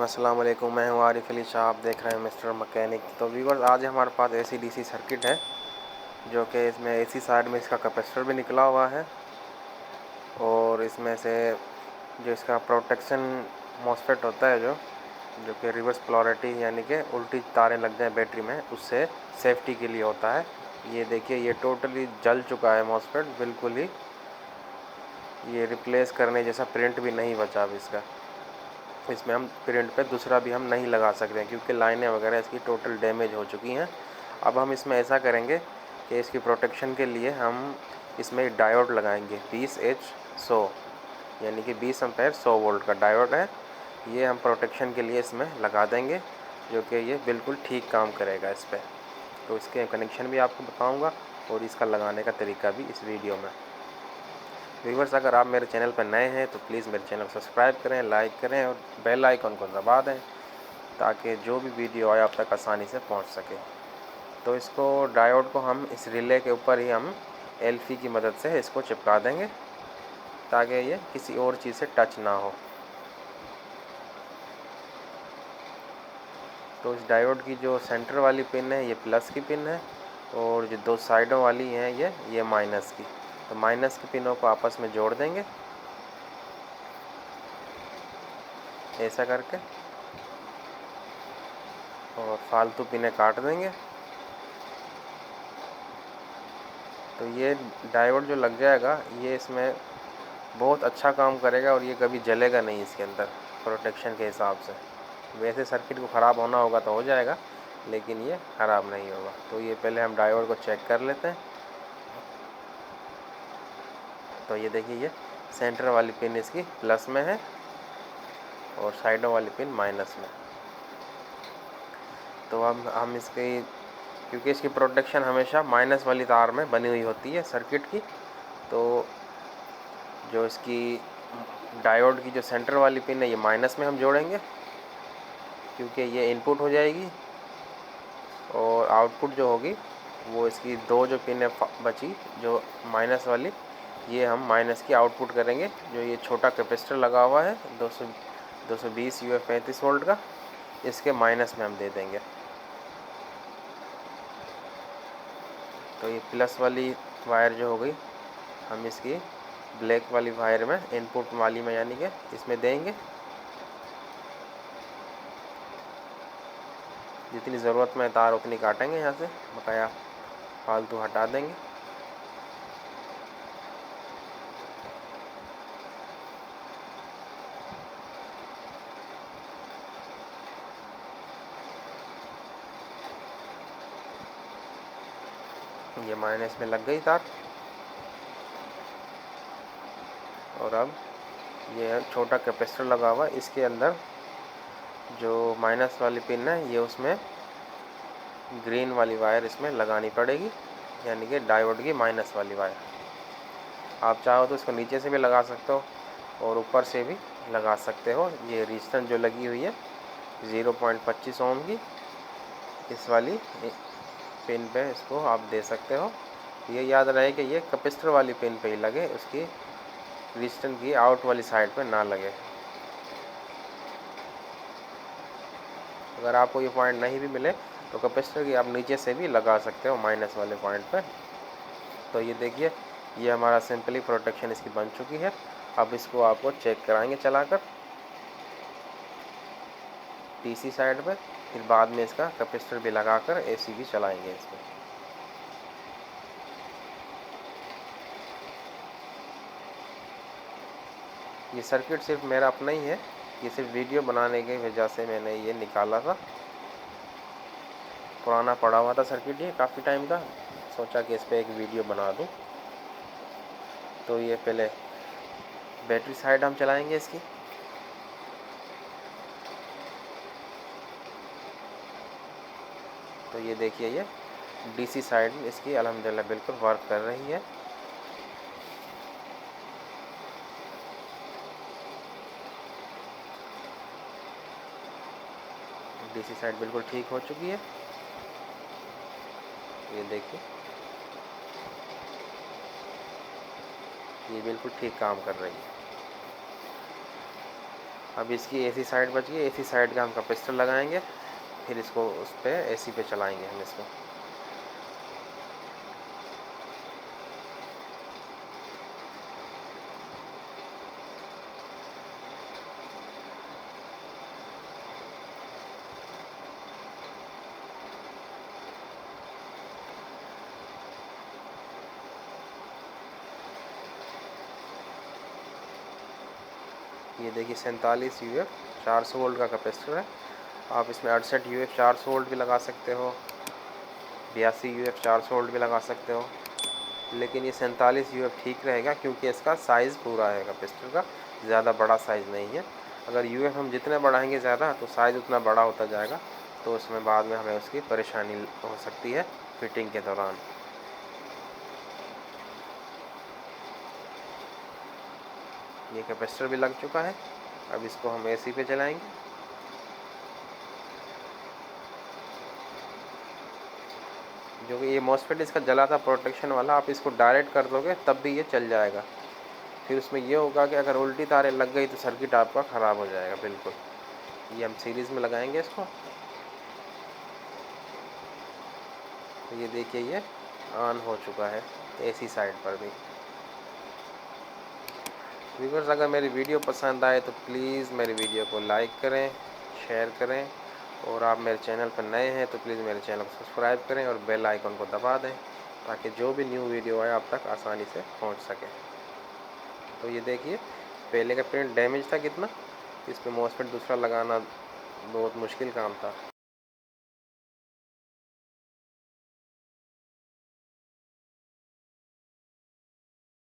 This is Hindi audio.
अस्सलाम वालेकुम, मैं हूँ आरिफ अली शाह। आप देख रहे हैं मिस्टर मैकेनिक। तो व्यूअर्स, आज हमारे पास एसी डीसी सर्किट है जो कि इसमें एसी साइड में इसका कैपेसिटर भी निकला हुआ है और इसमें से जो इसका प्रोटेक्शन मॉसफेट होता है जो कि रिवर्स पोलैरिटी यानी कि उल्टी तारें लग जाए बैटरी में, उससे सेफ्टी के लिए होता है। ये देखिए, ये टोटली जल चुका है मॉसफेट, बिल्कुल ही ये रिप्लेस करने जैसा प्रिंट भी नहीं बचा अब इसका। इसमें हम प्रिंट पे दूसरा भी हम नहीं लगा सकते हैं क्योंकि लाइनें वगैरह इसकी टोटल डैमेज हो चुकी हैं। अब हम इसमें ऐसा करेंगे कि इसकी प्रोटेक्शन के लिए हम इसमें एक डायोड लगाएंगे 20H100, यानी कि 20 एम्पेयर 100 वोल्ट का डायोड है। ये हम प्रोटेक्शन के लिए इसमें लगा देंगे जो कि ये बिल्कुल ठीक काम करेगा इस पर। तो इसके कनेक्शन भी आपको बताऊँगा और इसका लगाने का तरीका भी इस वीडियो में। व्यूअर्स, अगर आप मेरे चैनल पर नए हैं तो प्लीज़ मेरे चैनल को सब्सक्राइब करें, लाइक करें और बेल आइकन को दबा दें ताकि जो भी वीडियो आए आप तक आसानी से पहुंच सके। तो इसको डायोड को हम इस रिले के ऊपर ही हम एल्फी की मदद से इसको चिपका देंगे ताकि ये किसी और चीज़ से टच ना हो। तो इस डायोड की जो सेंटर वाली पिन है ये प्लस की पिन है और जो दो साइडों वाली हैं ये माइनस की। तो माइनस की पिनों को आपस में जोड़ देंगे ऐसा करके और फालतू पिनें काट देंगे। तो ये डायोड जो लग जाएगा ये इसमें बहुत अच्छा काम करेगा और ये कभी जलेगा नहीं इसके अंदर प्रोटेक्शन के हिसाब से। वैसे सर्किट को ख़राब होना होगा तो हो जाएगा, लेकिन ये ख़राब नहीं होगा। तो ये पहले हम डायोड को चेक कर लेते हैं। तो ये देखिए, ये सेंटर वाली पिन इसकी प्लस में है और साइडों वाली पिन माइनस में। तो अब हम इसकी, क्योंकि इसकी प्रोटेक्शन हमेशा माइनस वाली तार में बनी हुई होती है सर्किट की, तो जो इसकी डायोड की जो सेंटर वाली पिन है ये माइनस में हम जोड़ेंगे क्योंकि ये इनपुट हो जाएगी और आउटपुट जो होगी वो इसकी दो जो पिन है बची जो माइनस वाली, ये हम माइनस की आउटपुट करेंगे। जो ये छोटा कैपेसिटर लगा हुआ है 220 UF 35 वोल्ट का, इसके माइनस में हम दे देंगे। तो ये प्लस वाली वायर जो हो गई हम इसकी ब्लैक वाली वायर में, इनपुट वाली में यानी कि इसमें देंगे। जितनी ज़रूरत में तार उतनी काटेंगे, यहाँ से बकाया फालतू हटा देंगे। ये माइनस में लग गई तार और अब ये छोटा कैपेसिटर लगा हुआ है, इसके अंदर जो माइनस वाली पिन है ये उसमें ग्रीन वाली वायर इसमें लगानी पड़ेगी, यानी कि डायोड की माइनस वाली वायर। आप चाहो तो इसको नीचे से भी लगा सकते हो और ऊपर से भी लगा सकते हो। ये रेजिस्टेंस जो लगी हुई है 0.25 ओम की, इस वाली पिन पे इसको आप दे सकते हो। ये याद रहे कि ये कैपेसिटर वाली पिन पे ही लगे, उसकी रेजिस्टेंस की आउट वाली साइड पे ना लगे। अगर आपको ये पॉइंट नहीं भी मिले तो कैपेसिटर की आप नीचे से भी लगा सकते हो माइनस वाले पॉइंट पे। तो ये देखिए, ये हमारा सिंपली प्रोटेक्शन इसकी बन चुकी है। अब इसको आपको चेक कराएंगे चलाकर डीसी साइड पे, फिर बाद में इसका कैपेसिटर भी लगाकर एसी भी चलाएंगे इसमें। ये सर्किट सिर्फ मेरा अपना ही है, ये सिर्फ वीडियो बनाने की वजह से मैंने ये निकाला था। पुराना पड़ा हुआ था सर्किट ये काफ़ी टाइम का, सोचा कि इस पर एक वीडियो बना दूं। तो ये पहले बैटरी साइड हम चलाएंगे इसकी। तो ये देखिए, ये डीसी साइड इसकी अल्हम्दुलिल्लाह बिल्कुल वर्क कर रही है। डीसी साइड बिल्कुल ठीक हो चुकी है, ये देखिए ये बिल्कुल ठीक काम कर रही है। अब इसकी एसी साइड बच गई, एसी साइड का हम कैपेसिटर लगाएंगे, फिर इसको उस पे एसी पे चलाएंगे हम इसको। ये देखिए 47 UF 400 वोल्ट का कैपेसिटर है। आप इसमें 68 UF 400 वोल्ट भी लगा सकते हो, 82 UF 400 वोल्ट भी लगा सकते हो, लेकिन ये 47 UF ठीक रहेगा क्योंकि इसका साइज़ पूरा है कैपेसिटर का, ज़्यादा बड़ा साइज़ नहीं है। अगर UF हम जितने बढ़ाएंगे ज़्यादा तो साइज़ उतना बड़ा होता जाएगा, तो उसमें बाद में हमें उसकी परेशानी हो सकती है फिटिंग के दौरान। ये कैपेसिटर भी लग चुका है, अब इसको हम एसी पे चलाएंगे। जो कि ये मॉसफेट इसका जला था प्रोटेक्शन वाला, आप इसको डायरेक्ट कर दोगे तब भी ये चल जाएगा। फिर उसमें ये होगा कि अगर उल्टी तारें लग गई तो सर्किट आपका ख़राब हो जाएगा बिल्कुल। ये हम सीरीज़ में लगाएंगे इसको, तो ये देखिए ये ऑन हो चुका है एसी साइड पर भी। व्यूअर्स, अगर मेरी वीडियो पसंद आए तो प्लीज़ मेरी वीडियो को लाइक करें, शेयर करें, और आप मेरे चैनल पर नए हैं तो प्लीज़ मेरे चैनल को सब्सक्राइब करें और बेल आइकन को दबा दें, ताकि जो भी न्यू वीडियो आए आप तक आसानी से पहुंच सके। तो ये देखिए पहले का प्रिंट डैमेज था कितना, इस पर मॉसफेट दूसरा लगाना बहुत मुश्किल काम था।